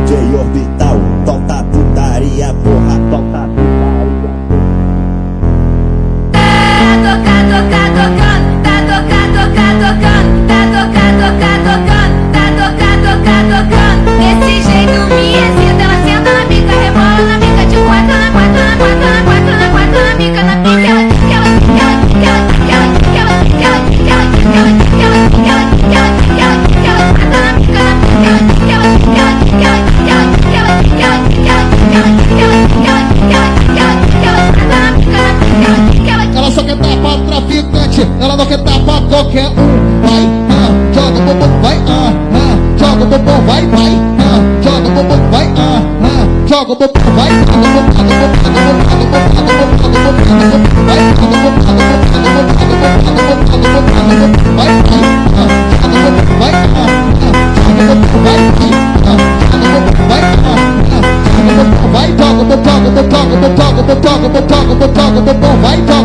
DJ Orbital, solta putaria, porra, solta putaria. Desse jeito me excita, ela senta na pica, rebola na pica, de quatro na quatro, na quatro, na quatro, na quatro, na pica, na pica, ela só quer dar pra traficante, ela não quer dar pra qualquer um. Vai, joga o bumbum, vai, joga o bumbum, vai, joga o bumbum, vai, joga o bumbum, vai, vai, joga o bumbum, vai, joga